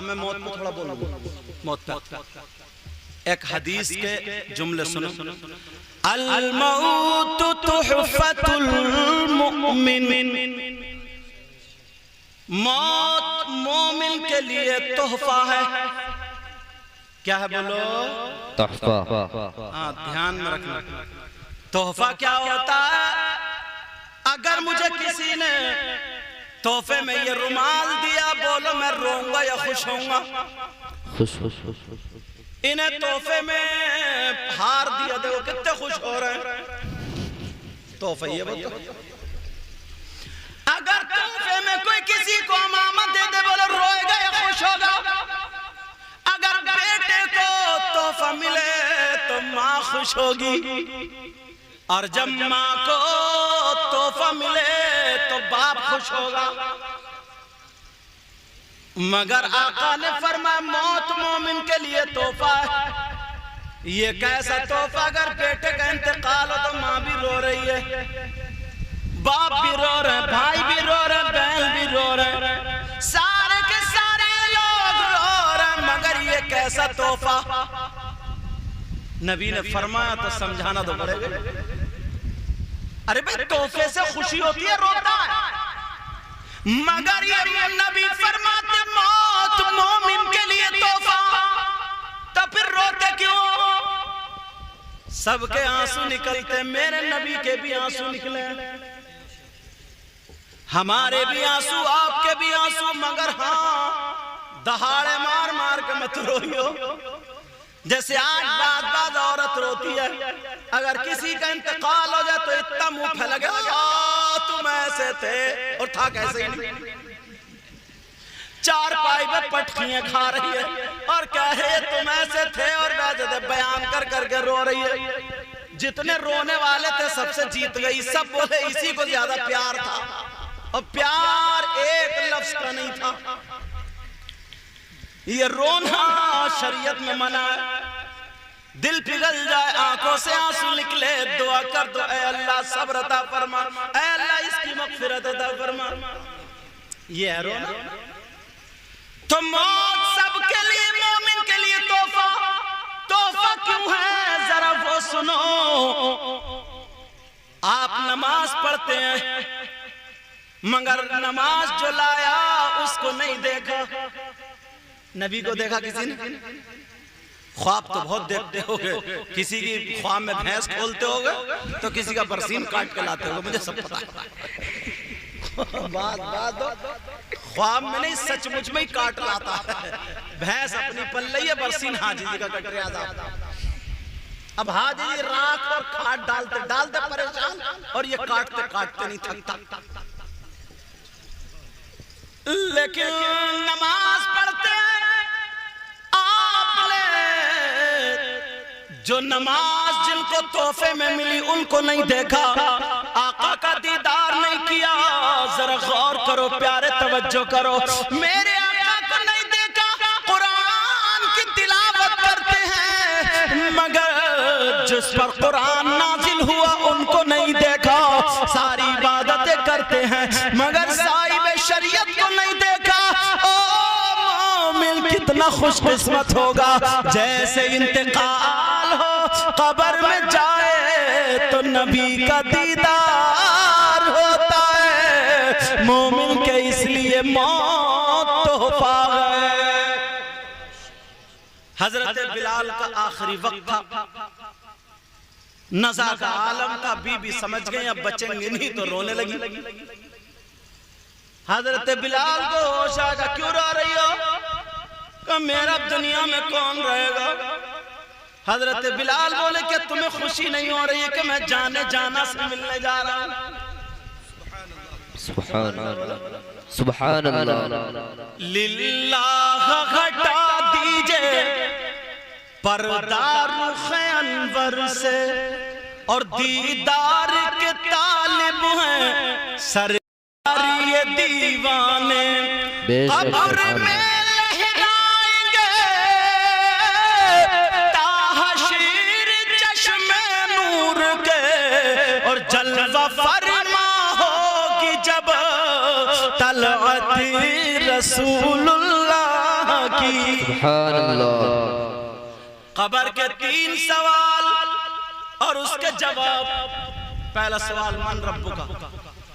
अब मैं मौत को थोड़ा बोलूंगा, मौत पर एक हदीस के जुमले सुनो। अल मौत तुहफतुल मुमिन, मौत मोमिन के लिए तोहफा है। क्या है बोलो? तोहफा। हाँ ध्यान में रखना, तोहफा क्या होता है? अगर मुझे किसी ने तोहफे में ये रुमाल दिया, बोलो मैं रोऊंगा या खुश होऊंगा? खुश खुश खुश। इन्हें तोहफे में हार दिया, देखो कितने खुश हो रहे हैं। तोहफा ये बताओ। अगर तोहफे में कोई किसी को अमामत दे दे, बोलो रोएगा या खुश होगा? अगर बेटे को तोहफा मिले तो माँ खुश होगी, और जब माँ को तोहफा मिले तो बाप खुश होगा। मगर आका ने फरमाया मौत मोमिन के लिए तोहफा है। ये कैसा तोहफा? अगर बेटे का इंतकाल हो तो माँ भी रो रही है, बाप भी रो रहे, भाई भी रो रहे, बहन भी रो रहे, सारे के सारे लोग रो रहे, मगर ये कैसा तोहफा? नबी ने फरमाया तो समझाना तो पड़ेगा। अरे भाई तोहफे से खुशी होती है, रोता है, मगर ये नबी फरमाते मौत मोमिन के लिए तोहफा, तो फिर रोते क्यों? सबके आंसू निकलते, मेरे नबी के भी आंसू निकले, हमारे भी आंसू, आपके भी आंसू, मगर हाँ दहाड़े मार मार के मत रोइयो। जैसे आज बात औरत रोती है, अगर किसी का इंतकाल हो जाए तो इतना मुंह फैला, तुम ऐसे थे, और था कैसे ही नहीं। चार पाई में पटखियां खा रही है और कहे तुम ऐसे थे, और बयान कर करके रो रही है। जितने रोने वाले थे सबसे जीत गई, सब बोले इसी को ज्यादा प्यार था, और प्यार एक लफ्ज का नहीं था। ये रोना शरीयत में मना है। दिल पिघल जाए, आंखों से आंसू निकले, दुआ कर दो, ऐ अल्लाह सब्र अता फरमा, ऐ अल्लाह इसकी मग़फ़िरत अता फरमा। ये है रोना। तो मौत सबके लिए, मोमिन के लिए तोहफा। तोहफा क्यों है जरा वो सुनो। आप नमाज पढ़ते हैं, मगर नमाज जो लाया उसको नहीं देखा। नबी को देखा किसी ने? ख्वाब तो बहुत देखते होगे, किसी की ख्वाब में भैंस खोलते होगे तो किसी का बरसीन काट के लाते होगे, मुझे सब पता है। बात ख्वाब में नहीं, सचमुच में ही काट लाता है। भैंस अपनी पल रही है, बरसीन हाजी जी का कट रहा था। अब हाजी जी राख और खाट डालते डालते परेशान, और ये काटते काटते नहीं थकता। लेकिन नमाज पढ़ते आपने जो नमाज जिनको तोहफे में मिली उनको नहीं देखा, आका का दीदार नहीं किया। जरा गौर करो प्यारे, तवज्जो करो, मेरे आका को नहीं देखा। कुरान की तिलावत करते हैं, मगर जिस पर कुरान नाजिल हुआ उनको नहीं देखा। सारी इबादतें करते हैं, मगर साहिब शरीयत को नहीं देखा। ओ मोमिन कितना खुशकिस्मत होगा, जैसे इंतकाल हो कब्र में जाए तो नबी का दीदार होता है। मोमिन के इसलिए मौत तोहफा है। हजरत बिलाल का आखिरी वक्त था, नज़ा का आलम था, बीबी समझ गई अब बचेंगे नहीं तो रोने लगी। हजरत बिलाल को होश आ गया, क्यों रो रही हो? कि मेरा दुनिया में कौन रहेगा? हजरत बिलाल बोले कि तुम्हें खुशी नहीं हो रही है कि मैं जाने जाना से मिलने जा रहा हूं? सुभान अल्लाह, सुभान अल्लाह। लिल्लाह हटा दीजिए पर्दा रुख़ अनवर से, और दीदार के तालिब हैं सरकारी दीवाने। कब्र में लहराएंगे ताहशीर चश्मे नूर के, और जलवा फरमा होगी जब तलअत रसूलुल्लाह की। सुभान अल्लाह। कब्र के 3 सवाल और उसके जवाब। पहला सवाल, मन रब्बु का,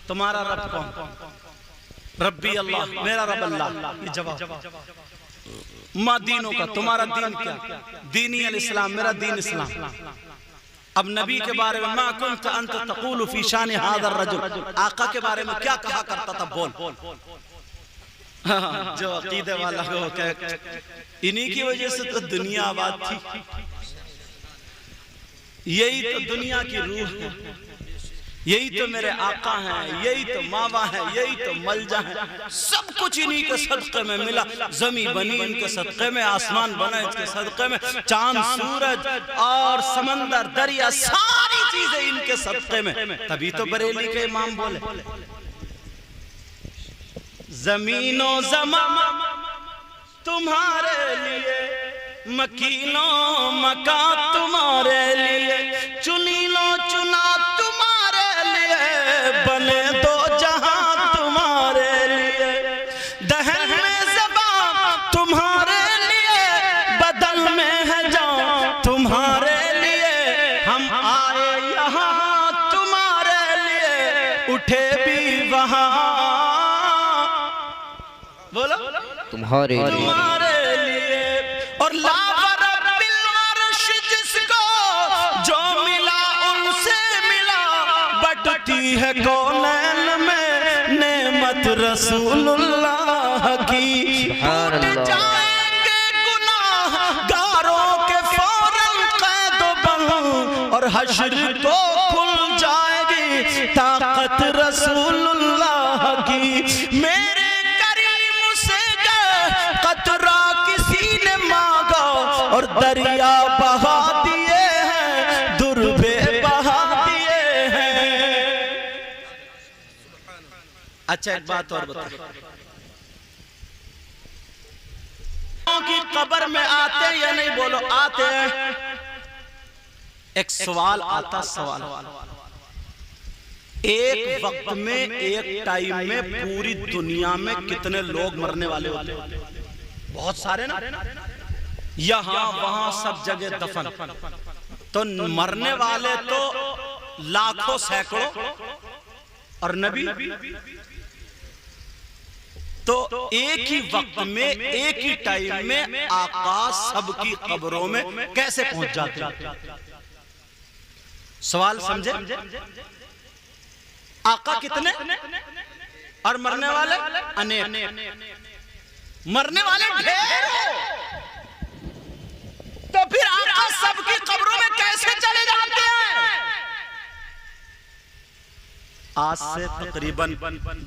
तुम्हारा रब कौन? रब्बी अल्लाह, मेरा रब अल्लाह। ये जवाब। माँ दीनों का, तुम्हारा दीन क्या? दीनी अल इस्लाम, मेरा दीन इस्लाम। अब नबी के बारे में, मा कुंत अंत तक़ूलु फी शान हाज़ा रजुल, आका के बारे में क्या कहा करता था? बोल। जो अकीदे वाला हो, इन्हीं की वजह से तो दुनिया आबाद थी। यही तो दुनिया की रूह है, यही तो मेरे आका हैं, यही तो मावा है, यही तो मलजा है। सब कुछ इन्हीं के सदक़े में मिला। ज़मी बनी इनके सदक़े में, आसमान बना इसके सदक़े में, चांद सूरज और समंदर दरिया सारी चीजें इनके सदक़े में। तभी तो बरेली के इमाम बोले, ज़मीनो ज़मा तुम्हारे लिए, मकीनो मका तुम्हारे लिए, चुनीलो चुना तुम्हारे लिए, बने दो जहां तुम्हारे लिए। दहन में ज़बान तुम्हारे लिए, बदन में है जान तुम्हारे लिए। हम आए यहाँ तुम्हारे लिए, उठे भी वहाँ, बोलो तुम्हारे लिए। और जिसको जो मिला उनसे मिला, बटती है कौनैन में नेमत रसूलुल्लाह की। टूट जाएंगे गुनाहगारों के फौरन कैद बंद, और हश्र को खुल जाएगी ताकत रसूलुल्लाह की। मेरे और दरिया बहा दिए हैं, दुर्बे बहा दिए हैं। अच्छा एक बात और बता, की कब्र में आते या नहीं? बोलो आते हैं। एक सवाल आता, सवाल, एक वक्त में, एक टाइम में पूरी दुनिया में कितने लोग मरने वाले होते? बहुत सारे ना, यहाँ वहां सब जगह दफन। तो मरने वाले तो लाखों सैकड़ों, और नबी तो एक ही वक्त में, एक ही टाइम में आका सबकी कब्रों में कैसे पहुंच जाते? सवाल समझे? आका कितने और मरने वाले अनेक। मरने वाले ढेर, तो फिर आका सबकी कब्रों में कैसे चले जाते हैं? आज से तकरीबन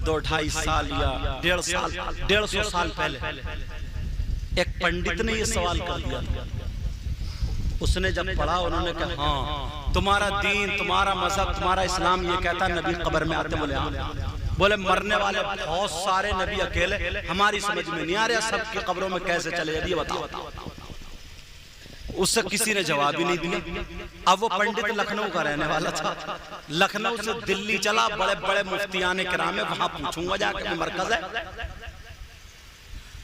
2-2.5 साल या 150 साल पहले एक पंडित ने ये सवाल कर दिया था। उसने जब पढ़ा, उन्होंने कहा हाँ, तुम्हारा दीन, तुम्हारा मजहब, तुम्हारा इस्लाम ये कहता है नबी कब्र में आते। बोले हाँ। बोले मरने वाले बहुत सारे, नबी अकेले, हमारी समझ में नहीं आ रहा सबकी कब्रों में कैसे चले जाते, बताओ। उससे किसी ने जवाब ही नहीं दिया। अब वो पंडित लखनऊ का रहने वाला था, लखनऊ से दिल्ली चला, बड़े बड़े मुफ्तियाने किराम है, वहां पूछूंगा जाकर, मरकज है।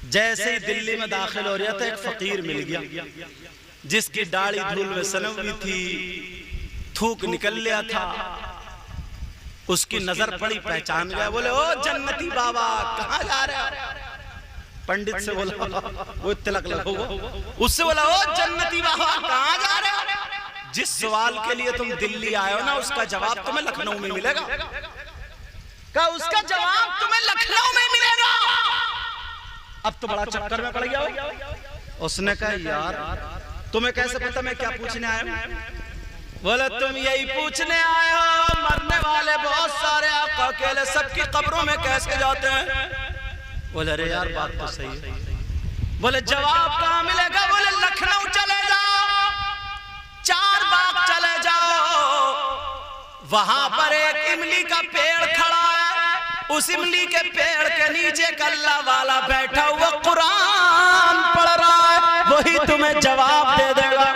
जैसे ही दिल्ली में दाखिल हो रहा था, एक फकीर मिल गया जिसकी दाढ़ी धूल में सनी हुई थी, थूक निकल लिया था। उसकी नजर पड़ी, पहचान गया। बोले ओ जन्नती बाबा, कहाँ जा रहे हो? पंडित से बोला, वो तिलक लगाओ। उससे बोला ओ जन्नती बाबा, कहाँ जा रहे हो? जिस सवाल के लिए तुम दिल्ली आए हो ना, उसका जवाब तुम्हें लखनऊ में मिलेगा। क्या उसका जवाब तुम्हें लखनऊ में मिलेगा? अब तो बड़ा चक्कर में पड़ गया हो। उसने कहा यार तुम्हें कैसे पता मैं क्या पूछने आया हूं? बोले तुम यही पूछने आए हो मरने वाले बहुत सारे आप अकेले सबकी कब्रों में कैसे जाते हैं? बोले अरे यार बात तो सही है। बोले जवाब कहाँ मिलेगा? बोले लखनऊ चले जाओ, चारबाग चले जाओ, वहां पर एक इमली का पेड़ खड़ा है, उस इमली के पेड़ के नीचे कल्ला वाला बैठा हुआ कुरान पढ़ रहा है, वही तुम्हें जवाब दे देगा।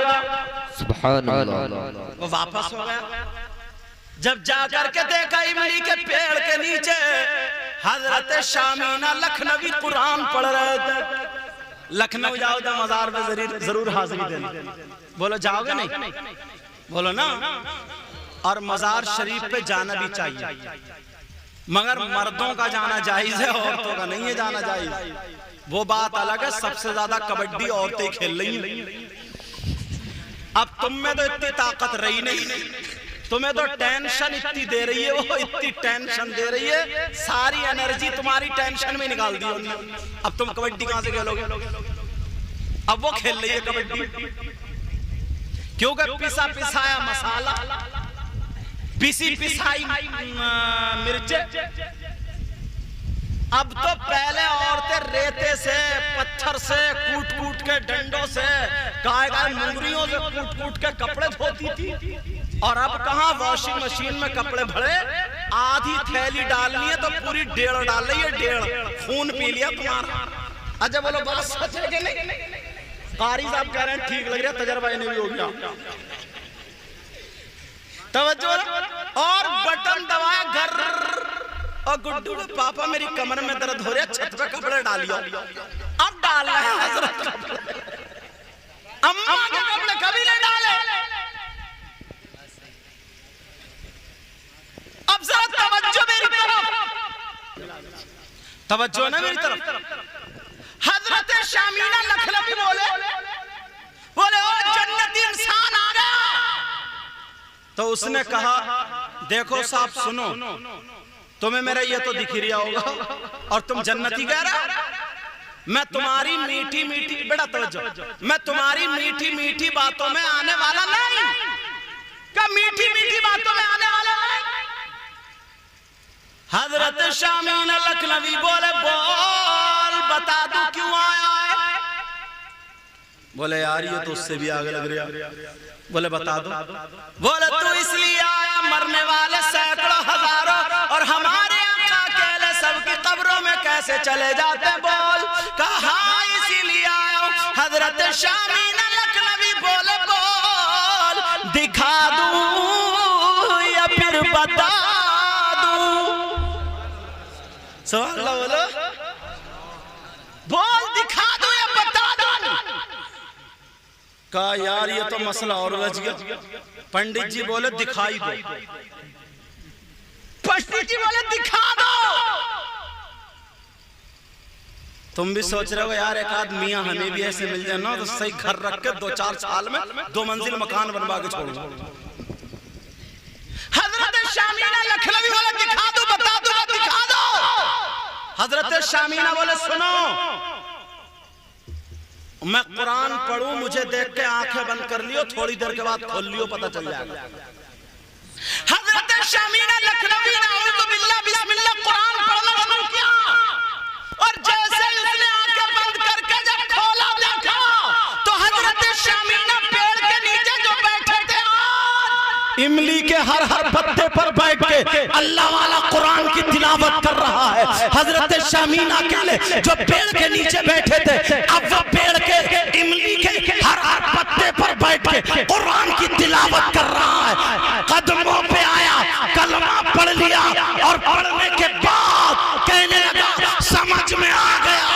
सुभान अल्लाह। वो वापस हो गया। जब जाकर के देखा इमली के पेड़ के नीचे हजरत शामीना लखनवी कुरान पढ़ रहे थे। लखनऊ जाओ तो मजार पे जरूर हाजिरी देना। बोलो जाओगे नहीं? बोलो ना। और मजार शरीफ पे जाना भी चाहिए, मगर मर्दों का जाना जायज है, औरतों का नहीं है जाना जायज। वो बात अलग है, सबसे ज्यादा कबड्डी औरतें खेल रही हैं। अब तुम में तो इतनी ताकत रही नहीं, तुम्हें तो टेंशन इतनी दे रही है, वो इतनी टेंशन दे रही है, सारी एनर्जी तुम्हारी टेंशन में निकाल दी उन्होंने। अब तुम कबड्डी कहां से खेलोगे? अब वो खेल रही है कबड्डी, क्योंकि पिसा पिसाया मसाला, पिसी पिसाई मिर्च। अब तो पहले औरतें रेते से, पत्थर से, कूट कूट के डंडों से, गाय मुंगरियों से कूट कूट के कपड़े धोती थी। और अब कहां वॉशिंग मशीन में कपड़े भरे, आधी थैली डालनी है तो पूरी 1.5 डाल रही है, 1.5 खून पी लिया तुम्हारा। अच्छा बोलो बात सच है कि नहीं? कारी साहब कह रहे हैं ठीक लग रहा है, तजर्बा इन्हें भी हो गया। तवज्जो। और बटन दबाया घर, और गुड्डू को पापा मेरी कमर में दर्द हो रहा है, छत पे कपड़े डालियो। अब डाल रहे हैं हजरत कपड़े, अम्मा के कपड़े कभी नहीं डाले। अब जरा तवज्जो मेरी तरफ, तवज्जो ना मेरी तरफ। हजरत शामीना लखनवी बोले ओ जन्नती इंसान आ गया। तो उसने कहा देखो साहब सुनो, तुम्हें मेरा ये तो दिख रहा होगा और तुम जन्नती कह रहा, मैं तुम्हारी मीठी मीठी, बड़ा तवज्जो, मैं तुम्हारी मीठी मीठी बातों में आने वाला नहीं। क्या मीठी मीठी बातों में आने वाला नहीं? हजरत शामीना लखनवी बोले बोल बता दूं क्यों आया है? बोले यार ये तो उससे भी आगे लग रहा। बोले बता दो। बोले तू इसलिए आया, मरने वाले सैकड़ों हजारों और हमारे आका अकेले सबकी कब्रों में कैसे चले जाते? बोल। कहा इसीलिए आया। हजरत शामीना लखनवी बोले बोल दिखा दूं या फिर बता दूं? सवाल बोलो, बोल दिखा दूं या बता दूं? कहा यार ये तो मसला और उलझ गया। पंडित जी बोले दिखाई दो। पंडित जी बोले दिखा दो। तुम भी सोच रहे हो यार एक आध मियां हमें भी ऐसे मिल जाए ना तो सही घर रख के 2-4 साल में 2 मंजिल मकान बनवा के छोड़ूंगा। हजरत शामीना लखनवी बोले दिखा दो, बता दो, दिखा दो। हजरत शामीना बोले सुनो, मैं कुरान पढ़ूं, मुझे देख के आंखें बंद कर लियो, थोड़ी देर के बाद खोल लियो, पता चल जाएगा। हजरत शामीना लखनवी ने औज़ु बिल्लाह बिस्मिल्लाह कुरान पढ़ना शुरू किया, और जैसे उसने आंखें बंद करके जब खोला देखा तो हजरत शामीना पेड़ के नीचे जो बैठे थे, इमली के हर पत्ते पर बैठ के अल्लाह वाला कुरान की तिलावत कर रहा है। हजरत शामीना अकेले जो पेड़ के नीचे बैठे थे, अब वो पेड़ के इमली के हर पत्ते पर बैठ के कुरान की तिलावत कर रहा है। कदमों पे आया, कलमा पढ़ लिया, और पढ़ने के बाद कहने लगा समझ में आ गया,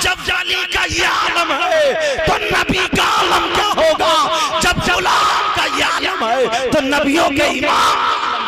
जब वली का ये आलम है तो नबी का आलम क्या होगा, जब गुलाम का ये आलम है तो नबियों के इमाम